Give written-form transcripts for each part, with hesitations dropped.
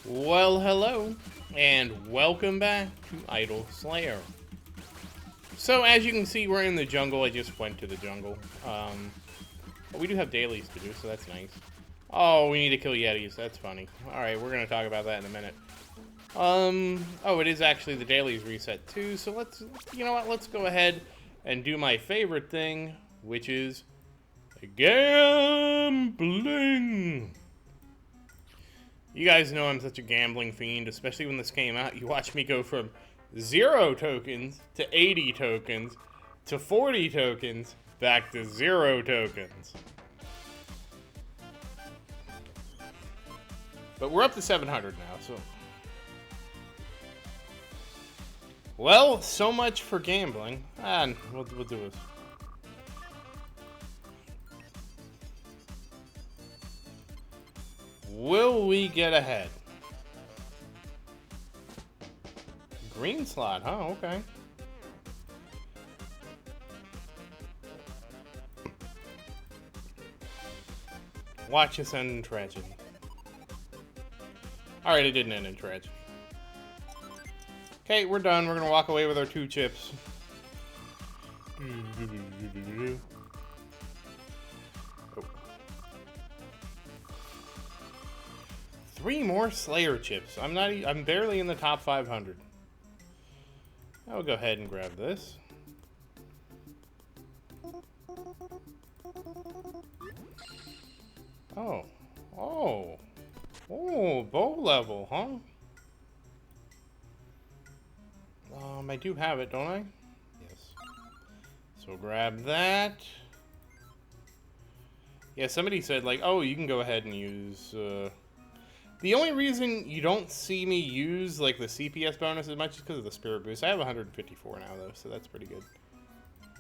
Well, hello, and welcome back to Idle Slayer. So, as you can see, we're in the jungle. I just went to the jungle. But we do have dailies to do, so that's nice. Oh, we need to kill Yetis. That's funny. Alright, we're going to talk about that in a minute. Oh, it is actually the dailies reset, too, so let's, you know what, let's go ahead and do my favorite thing, which is gambling. You guys know I'm such a gambling fiend, especially when this came out. You watch me go from 0 tokens to 80 tokens to 40 tokens back to 0 tokens. But we're up to 700 now, so... Well, so much for gambling. And we'll do this. Will we get ahead? Green slot, huh? Okay. Watch us end in tragedy. Alright, it didn't end in tragedy. Okay, we're done. We're gonna walk away with our 2 chips. Oh. 3 more Slayer chips. I'm barely in the top 500. I'll go ahead and grab this. Oh. Oh. Oh, bow level, huh? I do have it, don't I? Yes. So grab that. Yeah, somebody said, like, oh, you can go ahead and use, The only reason you don't see me use, like, the CPS bonus as much is because of the Spirit Boost. I have 154 now, though, so that's pretty good.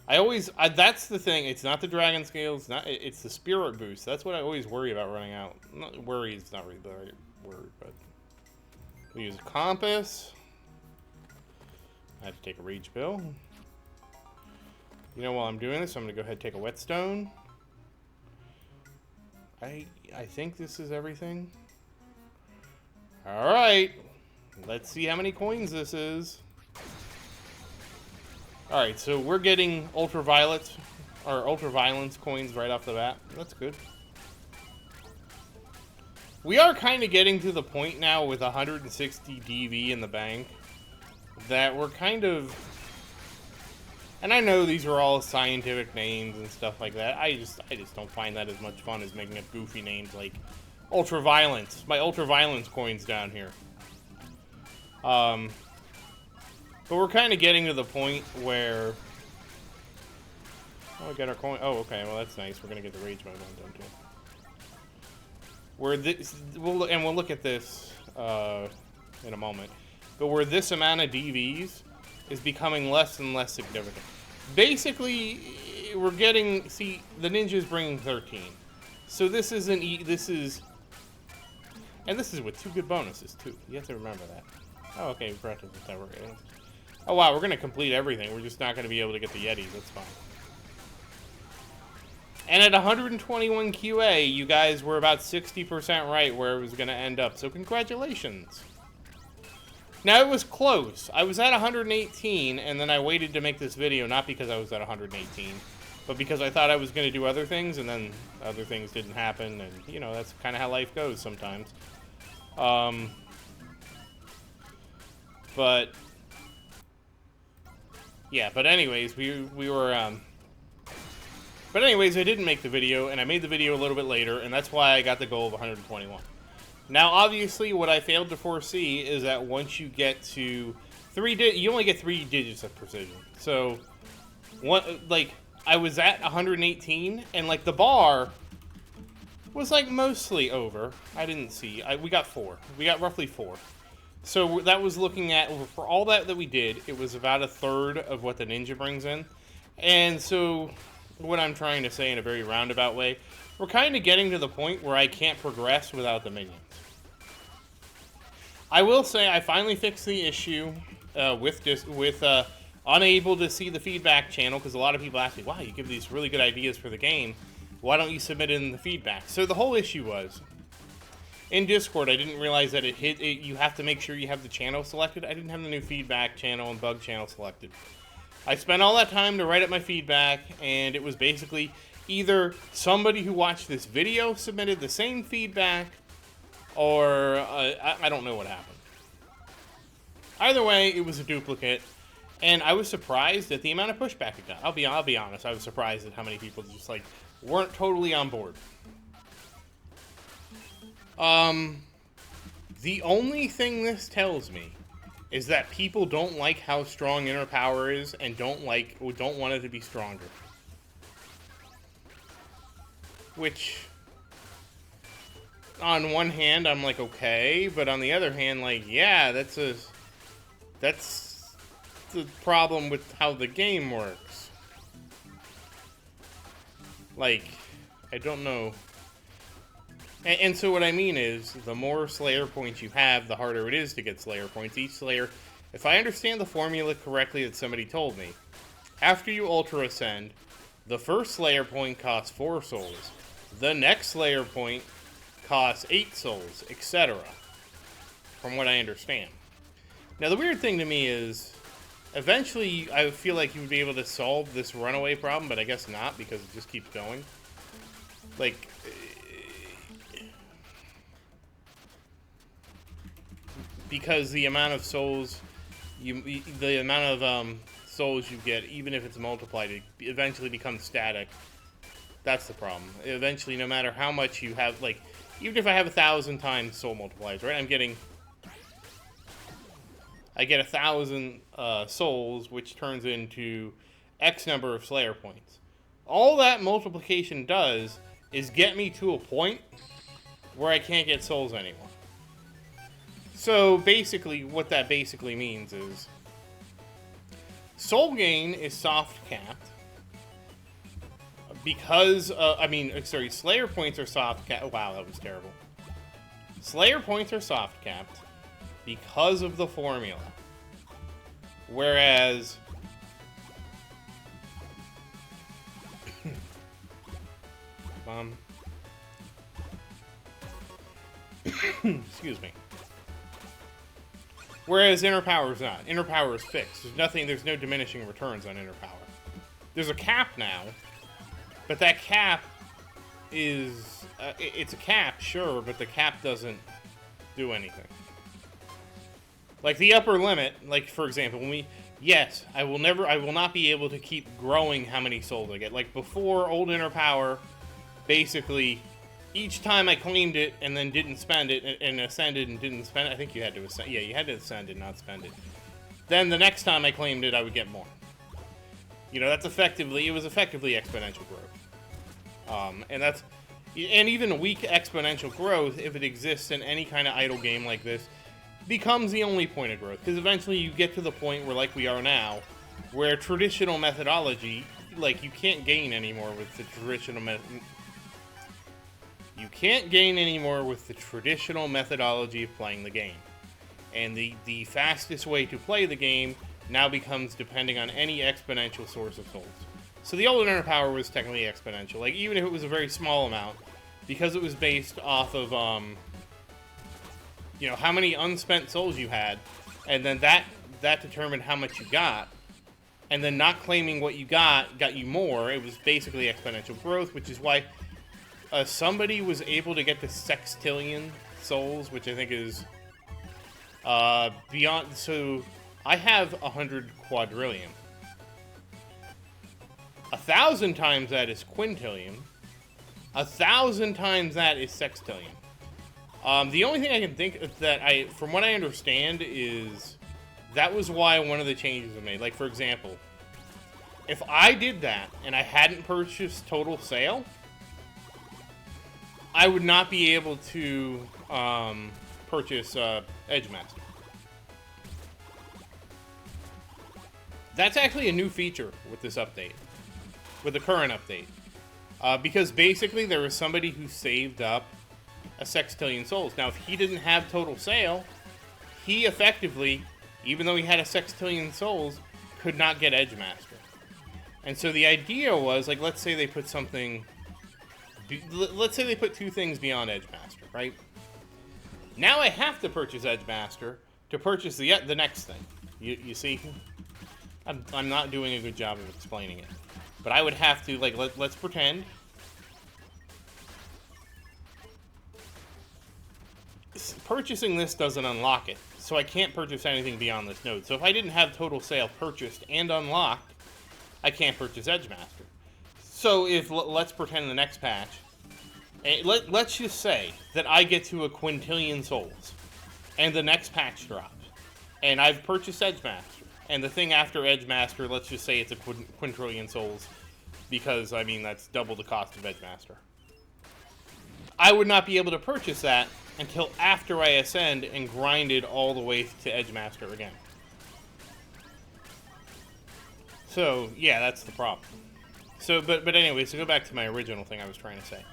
That's the thing. It's not the Dragon Scale. It's the Spirit Boost. That's what I always worry about running out. Worry is not really the right word, but... We use a Compass. I have to take a Rage Pill. You know, while I'm doing this, I'm going to go ahead and take a Whetstone. I think this is everything. Alright. Let's see how many coins this is. Alright, so we're getting Ultraviolet, or Ultraviolence coins right off the bat. That's good. We are kind of getting to the point now with 160 DV in the bank that we're kind of... And I know these are all scientific names and stuff like that. I just don't find that as much fun as making up goofy names like Ultraviolence. My Ultraviolence coin's down here. But we're kind of getting to the point where... Oh, we got our coin. Oh, okay. Well, that's nice. We're going to get the Rage Mode done, too. Where this... we'll look at this in a moment. But where this amount of DVs is becoming less and less significant. Basically, we're getting... See, the Ninja's bringing 13. So this isn't... This is... And this is with 2 good bonuses, too. You have to remember that. Oh, okay. We practice with that. Oh, wow. We're going to complete everything. We're just not going to be able to get the Yetis. That's fine. And at 121 QA, you guys were about 60% right where it was going to end up. So congratulations. Now, it was close. I was at 118, and then I waited to make this video, not because I was at 118, but because I thought I was going to do other things, and then other things didn't happen, and, you know, that's kind of how life goes sometimes. But, yeah, but anyways, we were, But anyways, I didn't make the video, and I made the video a little bit later, and that's why I got the goal of 121. Now, obviously, what I failed to foresee is that once you get to you only get 3 digits of precision. So, I was at 118, and, like, the bar was, like, mostly over. I didn't see. We got 4. We got roughly 4. So, that was looking at, for all that we did, it was about a third of what the Ninja brings in. And so, what I'm trying to say in a very roundabout way, we're kind of getting to the point where I can't progress without the minions. I will say I finally fixed the issue with unable to see the feedback channel, because a lot of people ask me, wow, you give these really good ideas for the game. Why don't you submit in the feedback? So the whole issue was, in Discord, I didn't realize that you have to make sure you have the channel selected. I didn't have the new feedback channel and bug channel selected. I spent all that time to write up my feedback, and it was basically either somebody who watched this video submitted the same feedback, or I don't know what happened. Either way, it was a duplicate, and I was surprised at the amount of pushback it got. I'll be honest, I was surprised at how many people just like weren't totally on board. The only thing this tells me is that people don't like how strong inner power is and don't want it to be stronger. Which, on one hand, I'm like, okay, but on the other hand, like, yeah, that's the problem with how the game works. Like, I don't know. And so what I mean is, the more Slayer points you have, the harder it is to get Slayer points. Each Slayer, if I understand the formula correctly that somebody told me, after you Ultra Ascend, the first Slayer point costs 4 souls. The next Slayer point costs 8 souls, etc. From what I understand. Now, the weird thing to me is, eventually, I feel like you would be able to solve this runaway problem, but I guess not, because it just keeps going. Like, because the amount of souls souls you get, even if it's multiplied, it eventually becomes static. That's the problem. Eventually, no matter how much you have, like, even if I have 1,000 times soul multipliers, right? I get 1,000 souls, which turns into X number of Slayer points. All that multiplication does is get me to a point where I can't get souls anymore. So basically, what that basically means is soul gain is soft capped because, Slayer points are soft capped. Wow, that was terrible. Slayer points are soft capped because of the formula. Whereas excuse me. Whereas inner power is not. Inner power is fixed. There's no diminishing returns on inner power. There's a cap now, but that cap is, it's a cap, sure, but the cap doesn't do anything. Like the upper limit, like for example, I will not be able to keep growing how many souls I get. Like before, old inner power, basically, each time I claimed it and then didn't spend it and ascended and didn't spend it, I think you had to ascend. Yeah, you had to ascend and not spend it. Then the next time I claimed it, I would get more. You know, it was effectively exponential growth. And even weak exponential growth, if it exists in any kind of idle game like this, becomes the only point of growth. Because eventually you get to the point where, like we are now, where traditional methodology, like you can't gain anymore with the traditional methodology of playing the game. And the fastest way to play the game now becomes depending on any exponential source of souls. So the old inner power was technically exponential. Like, even if it was a very small amount, because it was based off of, how many unspent souls you had, and then that determined how much you got, and then not claiming what you got you more. It was basically exponential growth, which is why somebody was able to get to sextillion souls, which I think is beyond. So I have 100 quadrillion. 1,000 times that is quintillion. 1,000 times that is sextillion. The only thing I can think of that from what I understand, is that was why one of the changes was made. Like, for example, if I did that and I hadn't purchased Total Sale, I would not be able to purchase Edgemaster. That's actually a new feature with this update, with the current update. Because basically there was somebody who saved up a sextillion souls. Now, if he didn't have Total Sale, he effectively, even though he had a sextillion souls, could not get Edgemaster. And so the idea was, like, let's say they put two things beyond Edgemaster, right? Now I have to purchase Edgemaster to purchase the next thing. You see? I'm not doing a good job of explaining it. But I would have to, like, let's pretend. Purchasing this doesn't unlock it. So I can't purchase anything beyond this node. So if I didn't have Total Sale purchased and unlocked, I can't purchase Edgemaster. So if, let's pretend the next patch, let's just say that I get to a quintillion souls, and the next patch drops, and I've purchased Edgemaster, and the thing after Edgemaster, let's just say it's a quintillion souls, because, I mean, that's double the cost of Edgemaster. I would not be able to purchase that until after I ascend and grinded all the way to Edgemaster again. So, yeah, that's the problem. So, but anyway, so go back to my original thing I was trying to say.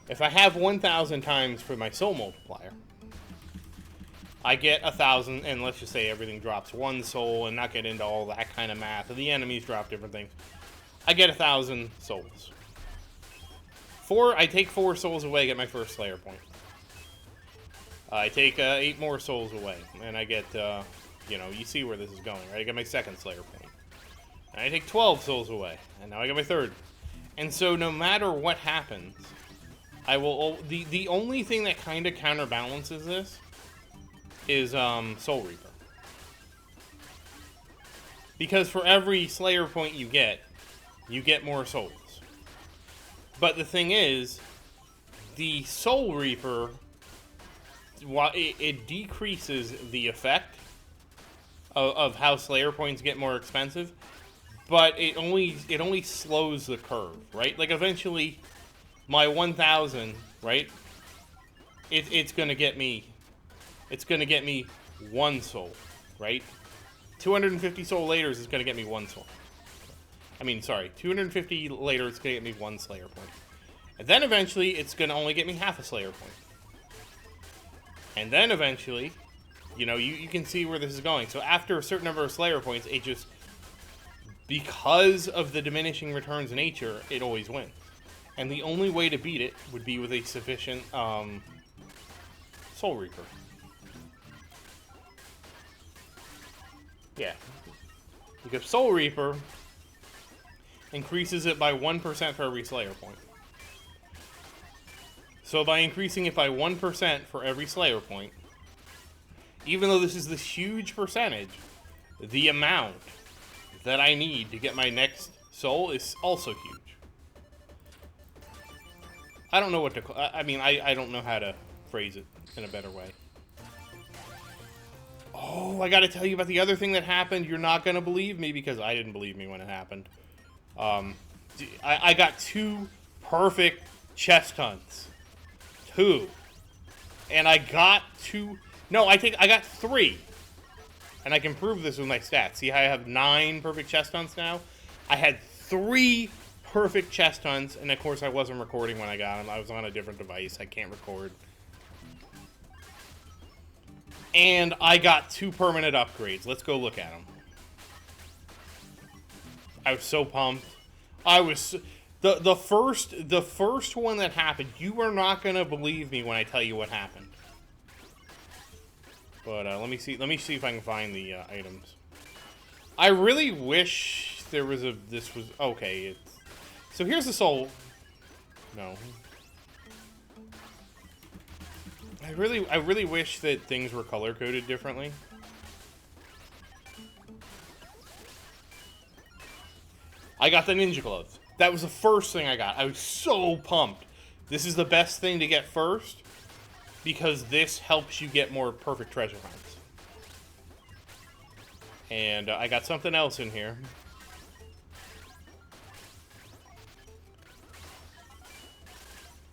If I have 1,000 times for my soul multiplier, I get 1,000, and let's just say everything drops 1 soul, and not get into all that kind of math, and the enemies drop different things. I get 1,000 souls. I take 4 souls away, get my first Slayer point. I take 8 more souls away, and I get, you know, you see where this is going, right? I get my second Slayer point. And I take 12 souls away, and now I get my third. And so no matter what happens, I will, the only thing that kind of counterbalances this is Soul Reaper. Because for every Slayer point you get more souls. But the thing is, the Soul Reaper, while it decreases the effect of how Slayer points get more expensive, but it only slows the curve, right? Like eventually, my 1,000, right? It's gonna get me 1 soul, right? 250 soul later is gonna get me 1 soul. I mean, sorry, 250 later it's gonna get me 1 Slayer point, and then eventually it's gonna only get me half a Slayer point. And then eventually, you know, you can see where this is going. So after a certain number of Slayer points, it just, because of the diminishing returns nature, it always wins. And the only way to beat it would be with a sufficient Soul Reaper. Yeah. Because Soul Reaper increases it by 1% for every Slayer point. So by increasing it by 1% for every Slayer point, even though this is this huge percentage, the amount that I need to get my next soul is also huge. I don't know what to call, I mean, I don't know how to phrase it in a better way. Oh, I gotta tell you about the other thing that happened. You're not gonna believe me because I didn't believe me when it happened. I got 2 perfect chest hunts. 2. And I got 2. No, I got 3. And I can prove this with my stats. See how I have 9 perfect chest hunts now? I had 3 perfect chest hunts, and of course I wasn't recording when I got them. I was on a different device. I can't record. And I got 2 permanent upgrades. Let's go look at them. I was so pumped. I was... The first one that happened, you are not gonna believe me when I tell you what happened. But let me see if I can find the items. I really wish there was this was okay. So here's the soul. No. I really wish that things were color coded differently. I got the ninja gloves. That was the first thing I got. I was so pumped. This is the best thing to get first, because this helps you get more perfect treasure hunts. And I got something else in here.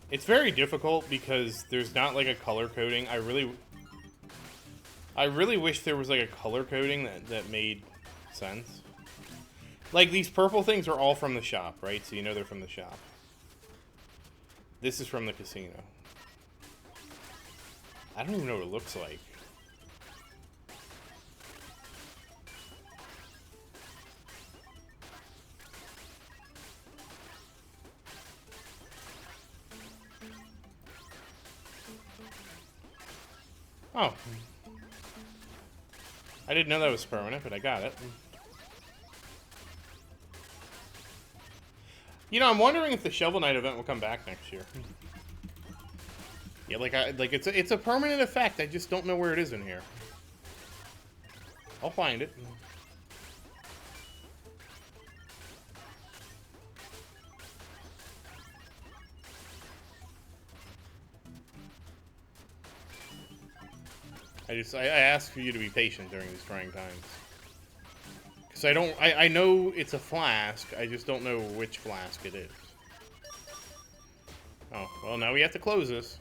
It's very difficult because there's not like a color coding. I really wish there was like a color coding that made sense. Like, these purple things are all from the shop, right? So you know they're from the shop. This is from the casino. I don't even know what it looks like. Oh. I didn't know that was permanent, but I got it. You know, I'm wondering if the Shovel Knight event will come back next year. Yeah, it's a permanent effect. I just don't know where it is in here. I'll find it. I ask for you to be patient during these trying times. Because I know it's a flask, I just don't know which flask it is. Oh, well, now we have to close this.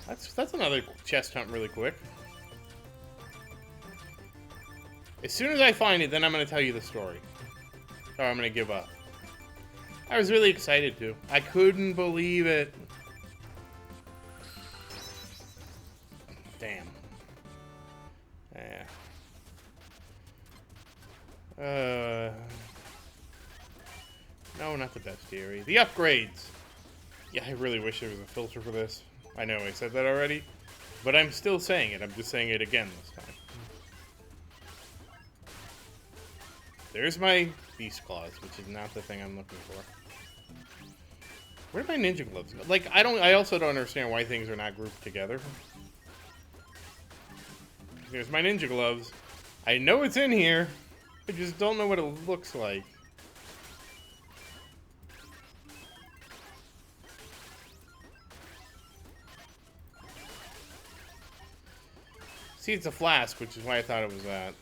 That's another chest hunt really quick. As soon as I find it, then I'm going to tell you the story. Or I'm going to give up. I was really excited to. I couldn't believe it. Damn. Yeah. No, not the Bestiary. The upgrades! Yeah, I really wish there was a filter for this. I know I said that already, but I'm still saying it. I'm just saying it again this time. There's my Beast Claws, which is not the thing I'm looking for. Where did my Ninja Gloves go? Like, I also don't understand why things are not grouped together. Here's my Ninja Gloves. I know it's in here. I just don't know what it looks like. See, it's a flask, which is why I thought it was that.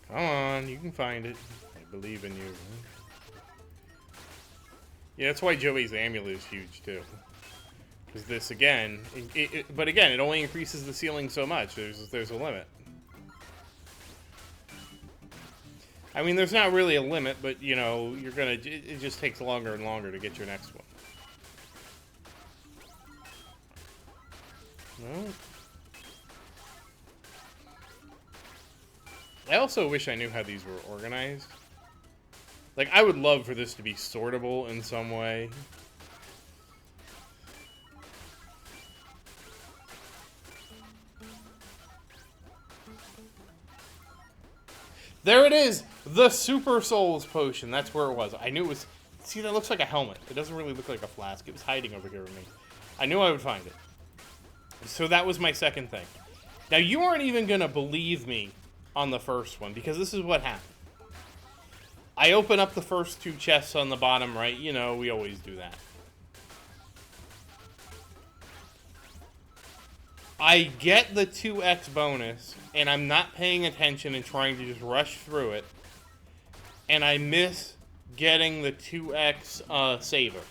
Come on, you can find it. I believe in you. Yeah, that's why Joey's amulet is huge, too. Because this, again... but again, it only increases the ceiling so much. There's a limit. I mean, there's not really a limit, but, you know, you're gonna... It just takes longer and longer to get your next one. No. I also wish I knew how these were organized. Like, I would love for this to be sortable in some way. There it is! The Super Souls potion. That's where it was. I knew it was... See, that looks like a helmet. It doesn't really look like a flask. It was hiding over here with me. I knew I would find it. So that was my second thing. Now, you aren't even going to believe me on the first one, because this is what happened. I open up the first two chests on the bottom right. You know, we always do that. I get the 2x bonus, and I'm not paying attention and trying to just rush through it. And I miss getting the 2x saver.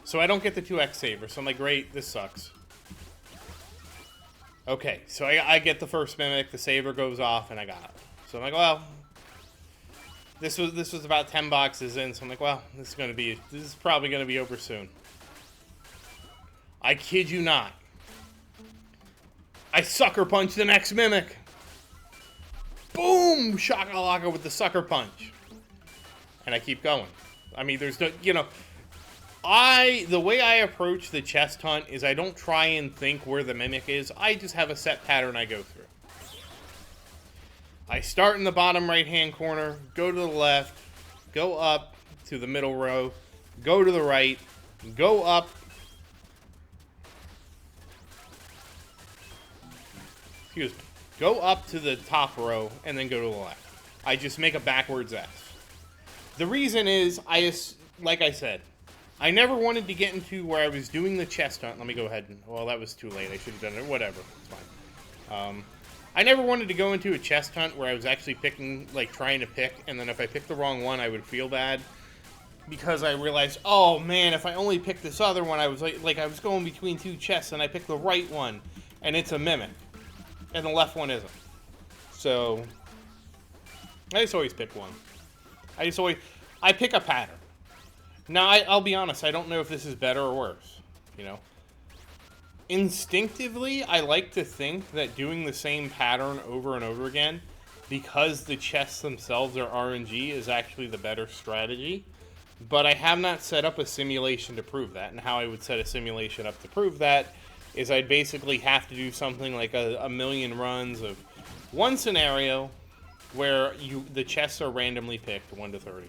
So I don't get the 2x saver. So I'm like, great, this sucks. Okay, so I get the first mimic, the saver goes off, and I got it. So I'm like, well... This was about 10 boxes in, so I'm like, well, this is probably gonna be over soon. I kid you not. I sucker punch the next mimic. Boom! Shakalaka with the sucker punch. And I keep going. I mean, there's no, you know, the way I approach the chest hunt is I don't try and think where the mimic is. I just have a set pattern I go through. I start in the bottom right-hand corner, go to the left, go up to the middle row, go to the right, go up. Excuse me. Go up to the top row, and then go to the left. I just make a backwards S. The reason is, like I said, I never wanted to get into where I was doing the chest hunt. Let me go ahead and... Well, that was too late. I should have done it. Whatever. It's fine. I never wanted to go into a chest hunt where I was actually picking, like, trying to pick, and then if I picked the wrong one, I would feel bad. Because I realized, oh, man, if I only picked this other one, I was like I was going between two chests, and I picked the right one, and it's a mimic. And the left one isn't. So, I just always pick one. I pick a pattern. Now, I'll be honest, I don't know if this is better or worse, you know? Instinctively, I like to think that doing the same pattern over and over again, because the chests themselves are RNG, is actually the better strategy. But I have not set up a simulation to prove that, and how I would set a simulation up to prove that is I'd basically have to do something like a million runs of one scenario where the chests are randomly picked, 1 to 30.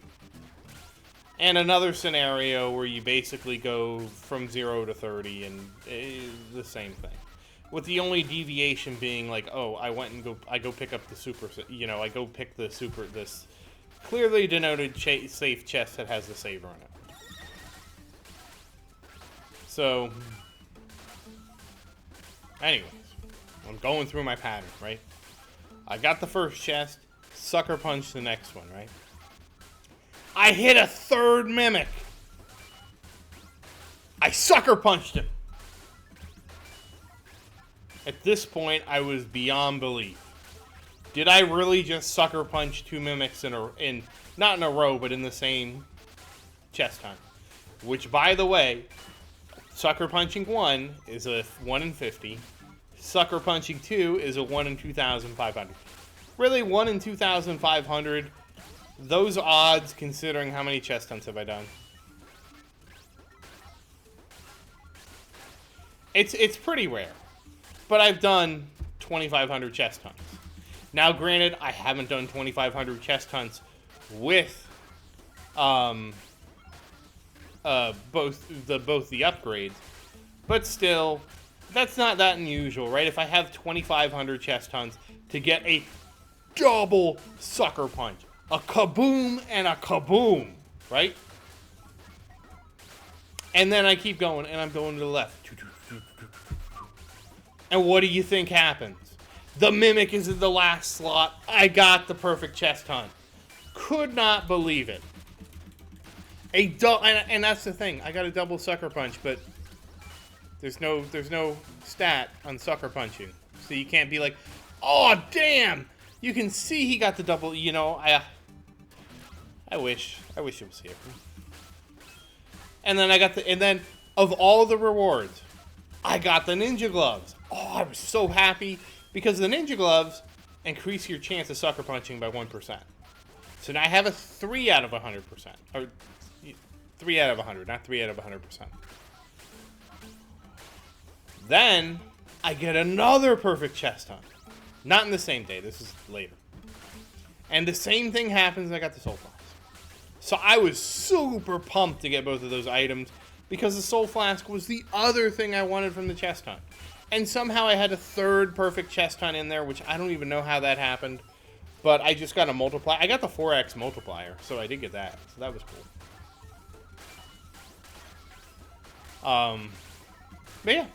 And another scenario where you basically go from 0 to 30 and the same thing. With the only deviation being like, oh, I go pick up the super, I go pick the super, this clearly denoted safe chest that has the saver in it. So, anyways, I'm going through my pattern, right? I got the first chest, sucker punch the next one, right? I hit a third mimic. I sucker punched him. At this point, I was beyond belief. Did I really just sucker punch 2 mimics not in a row, but in the same chest hunt? Which, by the way, sucker punching 1 is a 1 in 50. Sucker punching 2 is a 1 in 2,500. Really, 1 in 2,500. Those odds, considering how many chest hunts have I done? It's pretty rare. But I've done 2,500 chest hunts. Now, granted, I haven't done 2,500 chest hunts with both the upgrades, but still, that's not that unusual, right? If I have 2,500 chest hunts to get a double sucker punch, a kaboom and a kaboom, right? And then I keep going, and I'm going to the left. And what do you think happens? The mimic is in the last slot. I got the perfect chest hunt. Could not believe it. And that's the thing. I got a double sucker punch, but there's no stat on sucker punching, so you can't be like, oh damn! You can see he got the double. You know, I wish it was here. And then and then of all the rewards, I got the ninja gloves. Oh, I was so happy because the ninja gloves increase your chance of sucker punching by 1%. So now I have a 3 out of 100%. Or 3 out of 100, not 3 out of 100%. Then I get another perfect chest hunt. Not in the same day, this is later. And the same thing happens, I got the soul flask. So I was super pumped to get both of those items because the soul flask was the other thing I wanted from the chest hunt. And somehow I had a third perfect chest hunt in there, which I don't even know how that happened. But I just got a multiplier. I got the 4x multiplier, so I did get that. So that was cool. But yeah.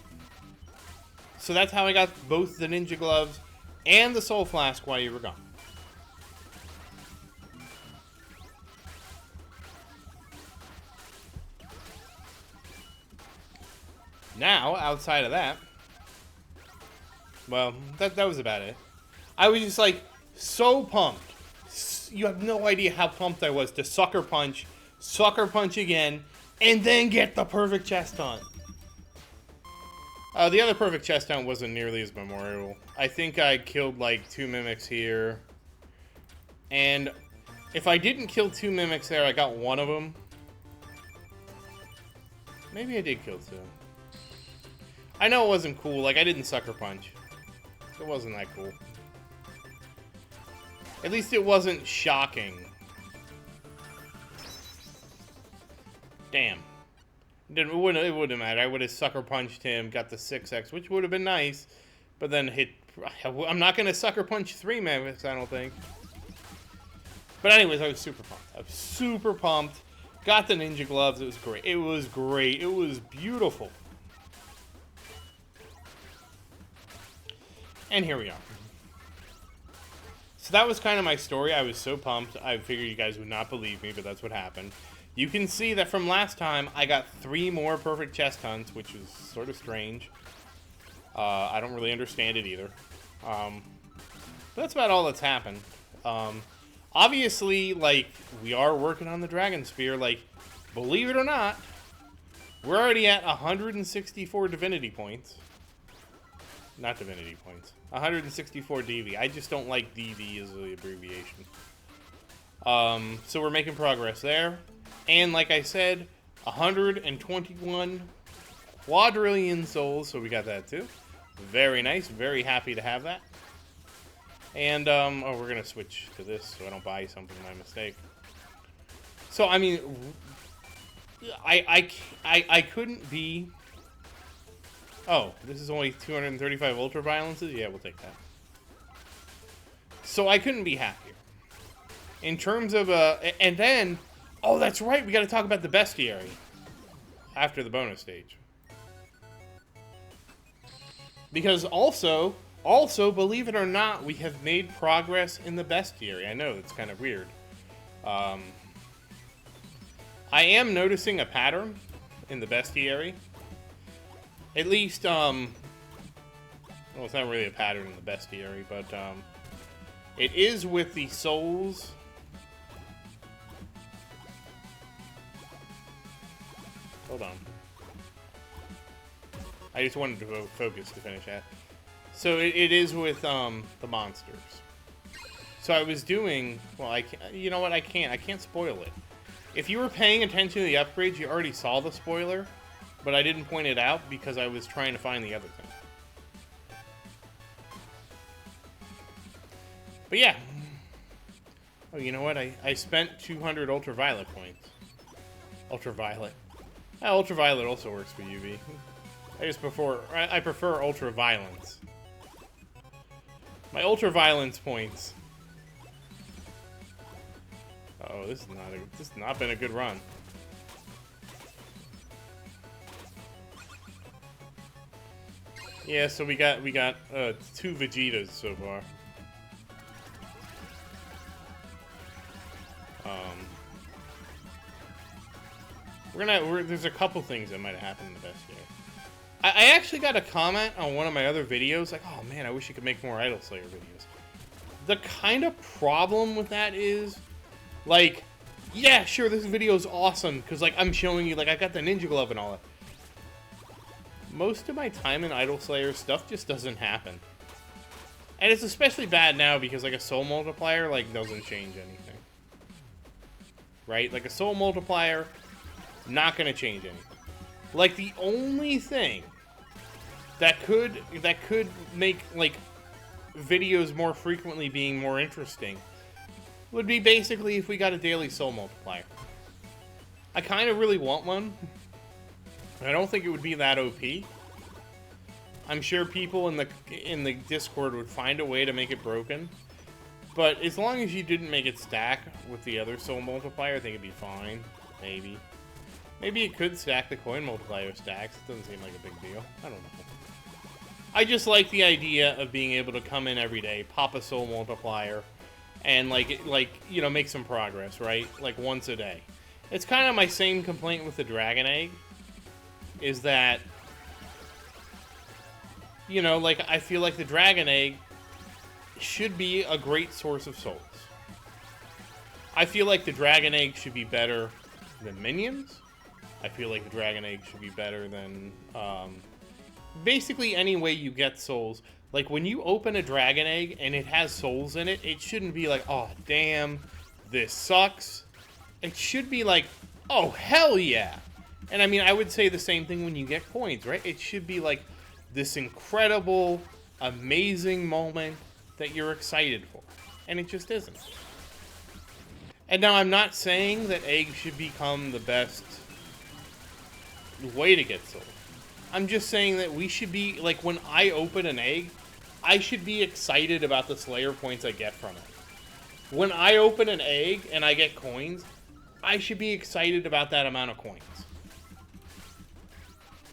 So that's how I got both the ninja gloves and the soul flask while you were gone. Now, outside of that, well, that was about it. I was just like so pumped. You have no idea how pumped I was to sucker punch again, and then get the perfect chest hunt. The other perfect chest hunt wasn't nearly as memorable. I think I killed like 2 mimics here. And if I didn't kill 2 mimics there, I got one of them. Maybe I did kill 2. I know it wasn't cool. Like, I didn't sucker punch. It wasn't that cool. At least it wasn't shocking. Damn. It wouldn't matter. I would have sucker punched him, got the 6x, which would have been nice. But then I'm not going to sucker punch 3 mimics, I don't think. But anyways, I was super pumped. I was super pumped. Got the ninja gloves. It was great. It was great. It was beautiful. And here we are. So that was kind of my story. I was so pumped. I figured you guys would not believe me, but that's what happened. You can see that from last time, I got 3 more perfect chest hunts, which is sort of strange. I don't really understand it either. But that's about all that's happened. Obviously, like, we are working on the Dragon Spear. Like, believe it or not, we're already at 164 divinity points. Not divinity points. 164 DV. I just don't like DV as the abbreviation. So we're making progress there. And like I said, 121 quadrillion souls. So we got that too. Very nice. Very happy to have that. And, oh, we're going to switch to this so I don't buy something by mistake. So, I mean, I couldn't be... Oh, this is only 235 ultra violences? Yeah, we'll take that. So I couldn't be happier. In terms of, and then, oh, that's right, we got to talk about the Bestiary after the bonus stage. Because also, believe it or not, we have made progress in the Bestiary. I know, it's kind of weird. I am noticing a pattern in the Bestiary. At least, well, it's not really a pattern in the Bestiary, but, it is with the souls. Hold on. I just wanted to focus to finish that. So it is with, the monsters. So I was doing, well, you know what, I can't spoil it. If you were paying attention to the upgrades, you already saw the spoiler. But I didn't point it out because I was trying to find the other thing. But yeah. Oh, you know what? I spent 200 ultraviolet points. Ultraviolet. Ultraviolet also works for UV. I prefer ultraviolence. My ultraviolence points. Oh, this has not been a good run. Yeah, so we got 2 Vegetas so far. There's a couple things that might have happened in the Bestiary. I actually got a comment on one of my other videos, like, oh man, I wish you could make more Idol Slayer videos. The kind of problem with that is, like, yeah, sure, this video is awesome, because, like, I'm showing you, like, I got the ninja glove and all that. Most of my time in Idol Slayer stuff just doesn't happen. And it's especially bad now because, like, a soul multiplier, like, doesn't change anything. Right? Like, a soul multiplier, not gonna change anything. Like, the only thing that could make, like, videos more frequently being more interesting would be basically if we got a daily soul multiplier. I kind of really want one. I don't think it would be that OP. I'm sure people in the Discord would find a way to make it broken. But as long as you didn't make it stack with the other soul multiplier, I think it'd be fine. Maybe. Maybe it could stack the coin multiplier stacks. It doesn't seem like a big deal. I don't know. I just like the idea of being able to come in every day, pop a soul multiplier, and like you know, make some progress, right? Like once a day. It's kind of my same complaint with the Dragon Egg. Is that, you know, like, I feel like the Dragon Egg should be a great source of souls. I feel like the Dragon Egg should be better than minions. I feel like the Dragon Egg should be better than, basically any way you get souls. Like, when you open a Dragon Egg and it has souls in it, it shouldn't be like, oh, damn, this sucks. It should be like, oh, hell yeah. And I mean, I would say the same thing when you get coins, right? It should be like this incredible, amazing moment that you're excited for. And it just isn't. And now I'm not saying that eggs should become the best way to get sold. I'm just saying that we should be, like, when I open an egg, I should be excited about the Slayer points I get from it. When I open an egg and I get coins, I should be excited about that amount of coins.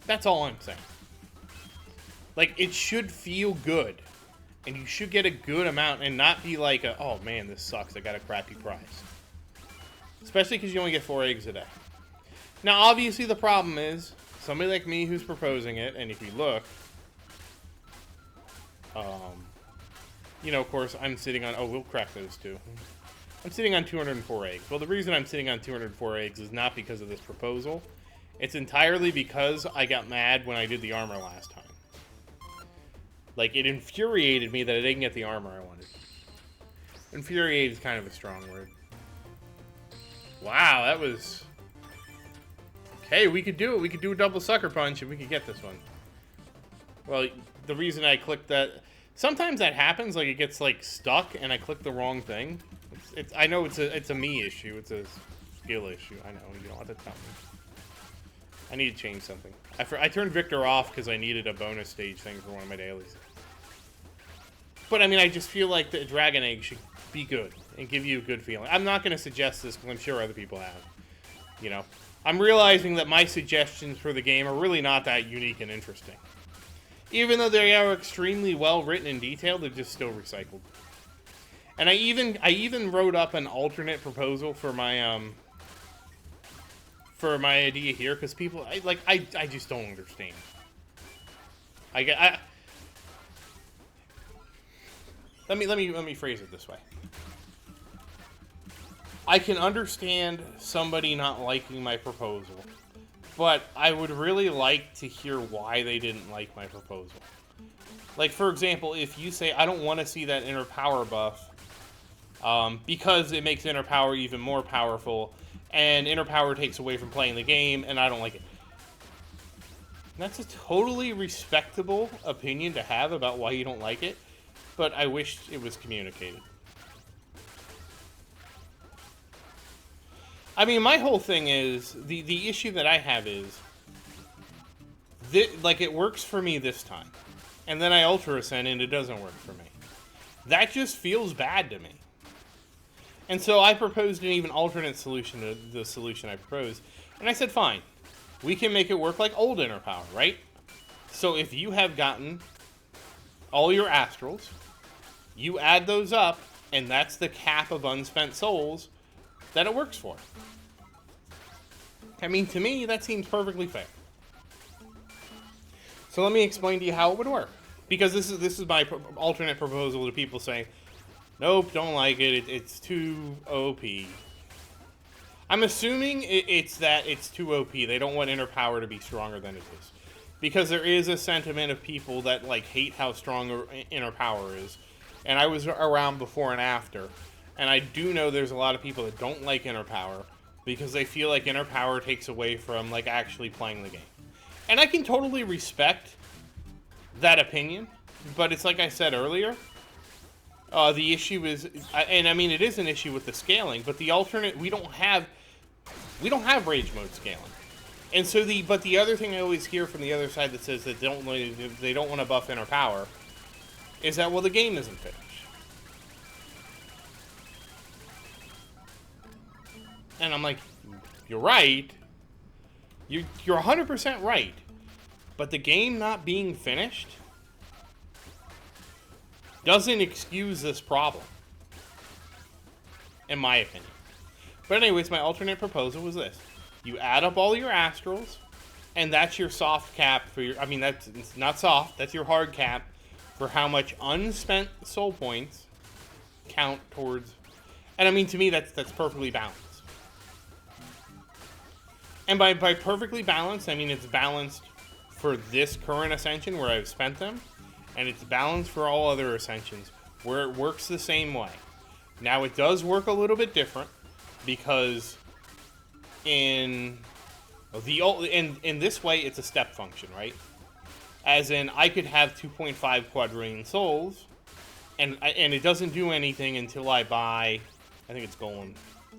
That's all I'm saying. Like, it should feel good. And you should get a good amount and not be like, oh man, this sucks, I got a crappy prize. Especially because you only get 4 eggs a day. Now, obviously, the problem is, somebody like me who's proposing it, and if you look, you know, of course, I'm sitting on, oh, we'll crack those too. I'm sitting on 204 eggs. Well, the reason I'm sitting on 204 eggs is not because of this proposal. It's entirely because I got mad when I did the armor last time. Like, it infuriated me that I didn't get the armor I wanted. Infuriated is kind of a strong word. Wow, that was... Okay, we could do it. We could do a double sucker punch and we could get this one. Well, the reason I clicked that... Sometimes that happens, like it gets like stuck and I click the wrong thing. I know it's a me issue. It's a skill issue. I know, you don't have to tell me. I need to change something. I turned Victor off because I needed a bonus stage thing for one of my dailies. But I mean, I just feel like the Dragon Egg should be good and give you a good feeling. I'm not going to suggest this because I'm sure other people have. You know, I'm realizing that my suggestions for the game are really not that unique and interesting. Even though they are extremely well written and detailed, they're just still recycled. And I even wrote up an alternate proposal for my idea here because people I just don't understand. Let me phrase it this way. I can understand somebody not liking my proposal, but I would really like to hear why they didn't like my proposal. Like, for example, if you say, I don't want to see that inner power buff, because it makes inner power even more powerful, and inner power takes away from playing the game, and I don't like it. That's a totally respectable opinion to have about why you don't like it, but I wish it was communicated. I mean, my whole thing is, the issue that I have is, like, it works for me this time. And then I Ultra Ascend and it doesn't work for me. That just feels bad to me. And so I proposed an even alternate solution to the solution I proposed. And I said, fine. We can make it work like old inner power, right? So if you have gotten all your astrals, you add those up, and that's the cap of unspent souls that it works for. I mean, to me, that seems perfectly fair. So let me explain to you how it would work. Because this is my alternate proposal to people saying, nope, don't like it, it's too OP. I'm assuming it's that it's too OP. They don't want inner power to be stronger than it is. Because there is a sentiment of people that like hate how strong inner power is. And I was around before and after. And I do know there's a lot of people that don't like inner power because they feel like inner power takes away from like actually playing the game. And I can totally respect that opinion, but it's like I said earlier, the issue is, and I mean it is an issue with the scaling, but the alternate, we don't have rage mode scaling. And so but the other thing I always hear from the other side that says that they don't want to buff inner power is that, well, the game isn't finished. And I'm like, you're right. You're 100% right. But the game not being finished doesn't excuse this problem, in my opinion. But anyways, my alternate proposal was this. You add up all your astrals, and that's your soft cap for your... I mean, it's not soft. That's your hard cap for how much unspent soul points count towards... And I mean, to me, that's perfectly balanced. And by perfectly balanced, I mean it's balanced for this current ascension where I've spent them, and it's balanced for all other ascensions where it works the same way. Now it does work a little bit different because in this way it's a step function, right? As in, I could have 2.5 quadrillion souls, and it doesn't do anything until I buy, I think it's golden,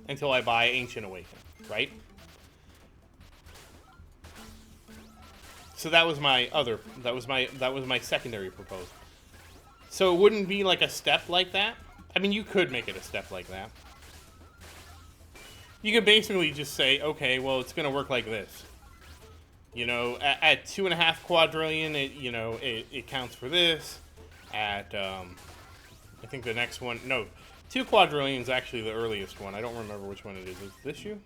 until I buy Ancient Awakening, right? So that was my secondary proposal. So it wouldn't be like a step like that. I mean, you could make it a step like that. You could basically just say, okay, well, it's going to work like this. You know, at 2.5 quadrillion, it counts for this. At, I think the next one, no, 2 quadrillion is actually the earliest one. I don't remember which one it is. Is this you?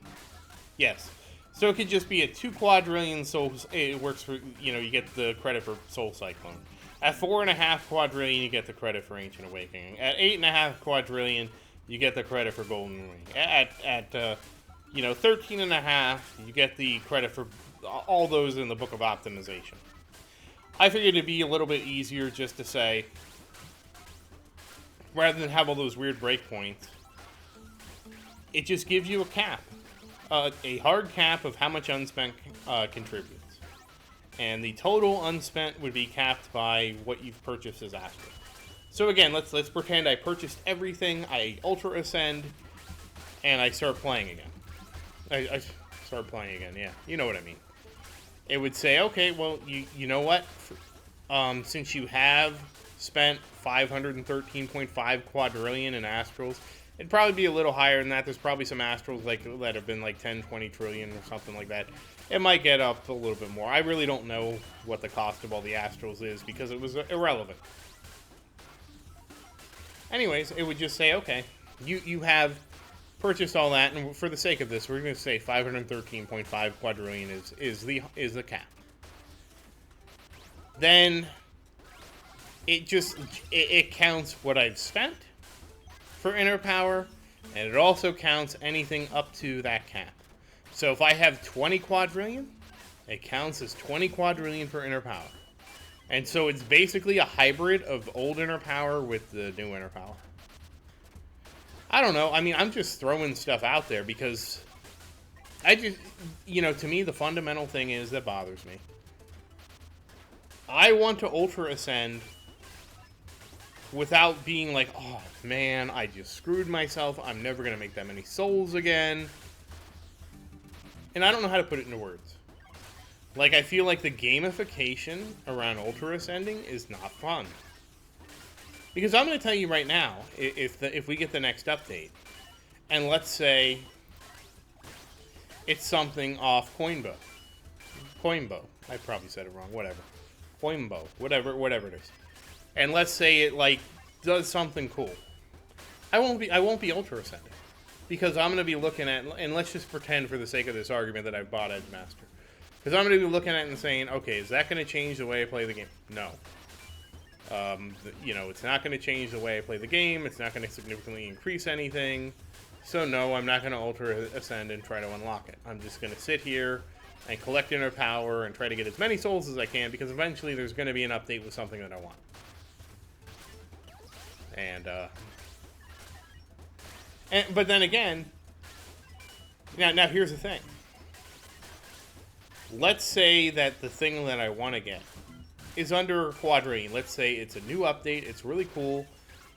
Yes. So it could just be at 2 quadrillion souls. It works for, you get the credit for Soul Cyclone. At 4.5 quadrillion, you get the credit for Ancient Awakening. At 8.5 quadrillion, you get the credit for Golden Ring. At 13.5, you get the credit for all those in the Book of Optimization. I figured it'd be a little bit easier just to say, rather than have all those weird breakpoints, it just gives you a cap. A hard cap of how much unspent contributes. And the total unspent would be capped by what you've purchased as Astral. So again, let's pretend I purchased everything, I Ultra Ascend, and I start playing again. I start playing again, yeah. You know what I mean. It would say, okay, well, you know what? Since you have spent 513.5 quadrillion in Astrals, it'd probably be a little higher than that. There's probably some Astrals that have been like 10, 20 trillion or something like that. It might get up a little bit more. I really don't know what the cost of all the Astrals is because it was irrelevant. Anyways, it would just say, okay, you have purchased all that, and for the sake of this, we're going to say 513.5 quadrillion is the cap. Then it counts what I've spent for inner power, and it also counts anything up to that cap. So if I have 20 quadrillion, it counts as 20 quadrillion for inner power. And so it's basically a hybrid of old inner power with the new inner power. I don't know. I mean, I'm just throwing stuff out there because I just, to me, the fundamental thing is that bothers me. I want to Ultra Ascend without being like, oh man, I just screwed myself. I'm never going to make that many souls again. And I don't know how to put it into words. Like, I feel like the gamification around Ultra Ascending is not fun. Because I'm going to tell you right now, if we get the next update, and let's say it's something off Coinbo. I probably said it wrong, whatever. Coinbo, whatever it is. And let's say it, like, does something cool. I won't be Ultra Ascending. Because I'm going to be looking at, and let's just pretend for the sake of this argument that I bought Edgemaster. Because I'm going to be looking at it and saying, okay, is that going to change the way I play the game? No. It's not going to change the way I play the game. It's not going to significantly increase anything. So no, I'm not going to Ultra Ascend and try to unlock it. I'm just going to sit here and collect inner power and try to get as many souls as I can, because eventually there's going to be an update with something that I want. But then again, now here's the thing. Let's say that the thing that I want to get is under quadrillion. Let's say it's a new update, it's really cool,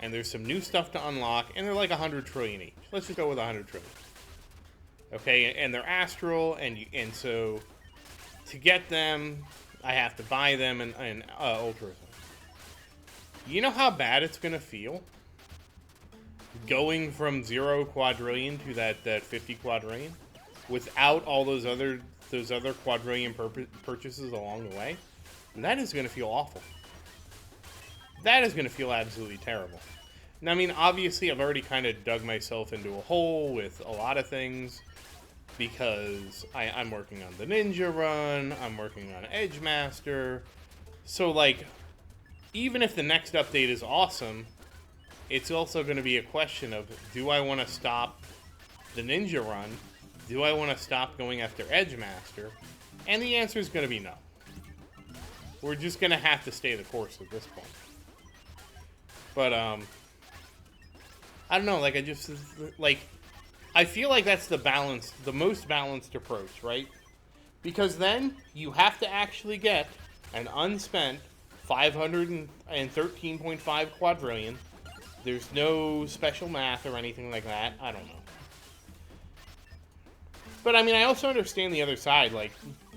and there's some new stuff to unlock, and they're like 100 trillion each. Let's just go with 100 trillion. Okay, and they're astral, and so to get them, I have to buy them and Ultra. You know how bad it's gonna feel going from 0 quadrillion to that 50 quadrillion without all those other quadrillion purchases along the way? And that is going to feel awful. That is going to feel absolutely terrible. Now, I mean, obviously, I've already kind of dug myself into a hole with a lot of things because I'm working on the Ninja Run, I'm working on Edgemaster. So, like, even if the next update is awesome, it's also going to be a question of, do I want to stop the Ninja Run? Do I want to stop going after Edgemaster? And the answer is going to be no. We're just going to have to stay the course at this point. But, I don't know, like, I feel like that's the most balanced approach, right? Because then you have to actually get an unspent 513.5 quadrillion. There's no special math or anything like that. I don't know. But, I mean, I also understand the other side, like,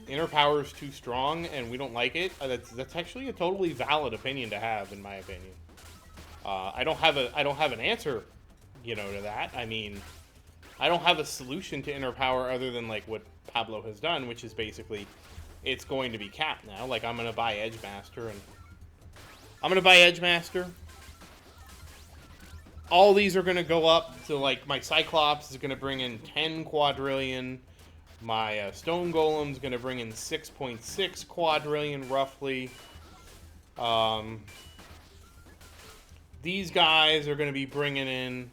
inner power is too strong and we don't like it. That's actually a totally valid opinion to have, in my opinion. I don't have an answer, to that. I mean, I don't have a solution to inner power other than like what Pablo has done, which is basically it's going to be capped now. Like, I'm gonna buy Edgemaster, and all these are gonna go up to, like, my Cyclops is gonna bring in 10 quadrillion. My Stone Golem's going to bring in 6.6 quadrillion, roughly. These guys are going to be bringing in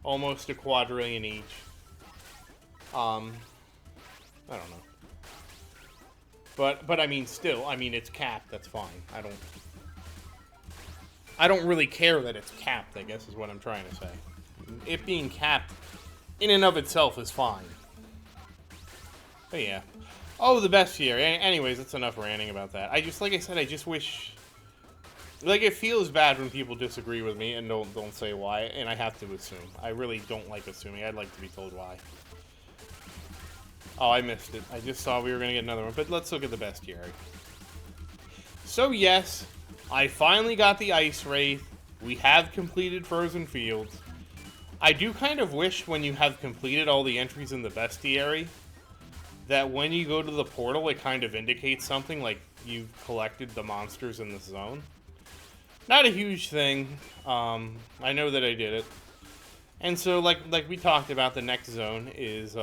almost a quadrillion each. I don't know. But I mean, still, I mean, it's capped. That's fine. I don't really care that it's capped, I guess is what I'm trying to say. It being capped in and of itself is fine. But yeah. Oh, the Bestiary. Anyways, that's enough ranting about that. Like I said, I just wish... Like, it feels bad when people disagree with me and don't say why, and I have to assume. I really don't like assuming. I'd like to be told why. Oh, I missed it. I just saw we were going to get another one. But let's look at the Bestiary. So, yes, I finally got the Ice Wraith. We have completed Frozen Fields. I do kind of wish when you have completed all the entries in the Bestiary that when you go to the portal, it kind of indicates something, like you've collected the monsters in the zone. Not a huge thing. I know that I did it. And so, like we talked about, the next zone is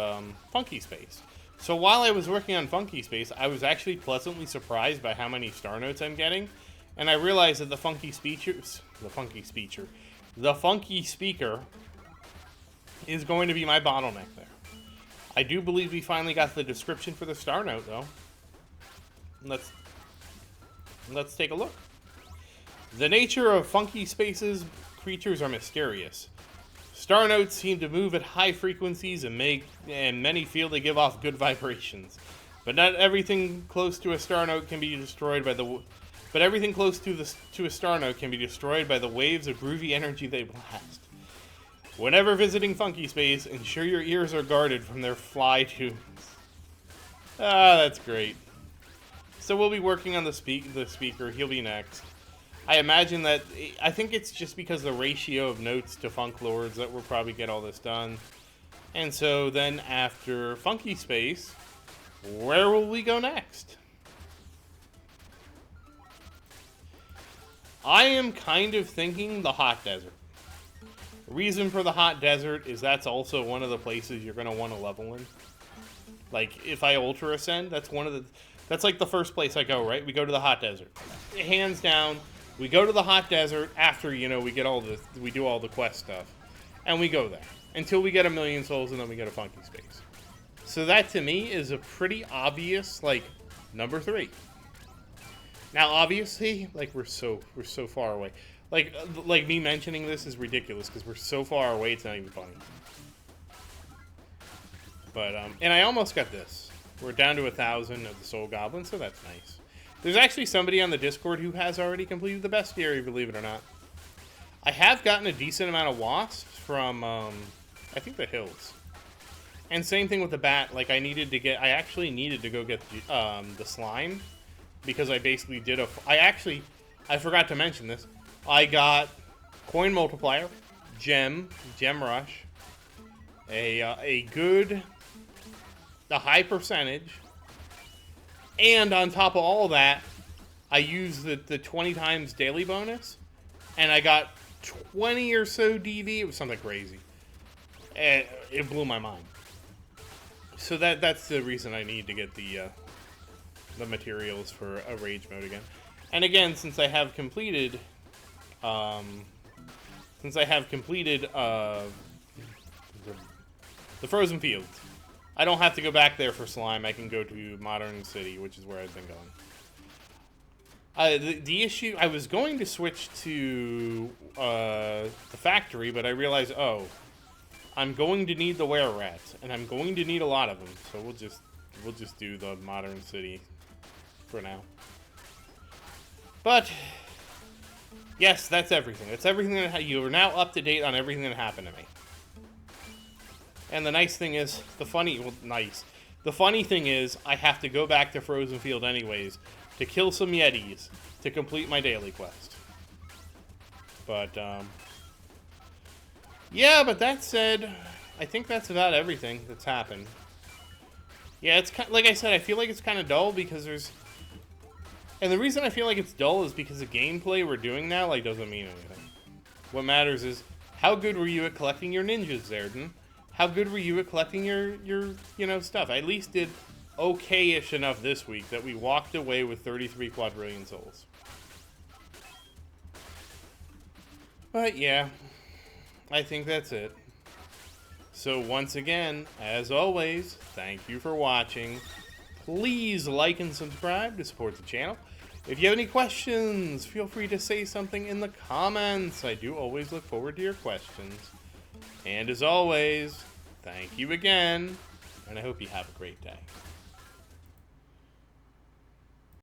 Funky Space. So while I was working on Funky Space, I was actually pleasantly surprised by how many star notes I'm getting. And I realized that the Funky Speaker is going to be my bottleneck there. I do believe we finally got the description for the star note, though. Let's take a look. The nature of Funky Space's creatures are mysterious. Star notes seem to move at high frequencies and many feel they give off good vibrations. But not everything close to a star note can be destroyed by the a star note can be destroyed by the waves of groovy energy they blast. Whenever visiting Funky Space, ensure your ears are guarded from their fly tunes. Ah, that's great. So we'll be working on the speaker. He'll be next. I imagine that, I think it's just because the ratio of notes to Funk Lords that we'll probably get all this done. And so then after Funky Space, where will we go next? I am kind of thinking the Hot Desert. The reason for the Hot Desert is that's also one of the places you're going to want to level in. Like, if I Ultra Ascend, that's like the first place I go, right? We go to the Hot Desert. Hands down. We go to the Hot Desert after, we do all the quest stuff. And we go there. Until we get 1,000,000 souls and then we get a Funky Space. So that, to me, is a pretty obvious, number 3. Now, obviously, we're so far away. Like me mentioning this is ridiculous, because we're so far away, it's not even funny. But, and I almost got this. We're down to 1,000 of the Soul Goblins, so that's nice. There's actually somebody on the Discord who has already completed the Bestiary, believe it or not. I have gotten a decent amount of wasps from, I think the hills. And same thing with the bat. I actually needed to go get the slime, because I basically did I forgot to mention this. I got Coin Multiplier, Gem Rush, a high percentage. And on top of all that, I used the 20 times daily bonus, and I got 20 or so DV. It was something crazy. It blew my mind. So that's the reason I need to get the materials for a rage mode again. And again, since I have completed, the Frozen Fields, I don't have to go back there for slime. I can go to Modern City, which is where I've been going. The issue, I was going to switch to the factory, but I realized, I'm going to need the were-rats, and I'm going to need a lot of them. So we'll just do the Modern City for now. But yes, that's everything. That's everything that you are now up to date on everything that happened to me. And the nice thing is, the funny thing is, I have to go back to Frozen Field anyways to kill some Yetis to complete my daily quest. But, yeah, but that said, I think that's about everything that's happened. Yeah, it's like I said, I feel like it's kind of dull because there's... And the reason I feel like it's dull is because the gameplay we're doing now, doesn't mean anything. What matters is, how good were you at collecting your ninjas, Zerden? How good were you at collecting your stuff? I at least did okay-ish enough this week that we walked away with 33 quadrillion souls. But yeah, I think that's it. So once again, as always, thank you for watching. Please like and subscribe to support the channel. If you have any questions, feel free to say something in the comments. I do always look forward to your questions. And as always, thank you again, and I hope you have a great day.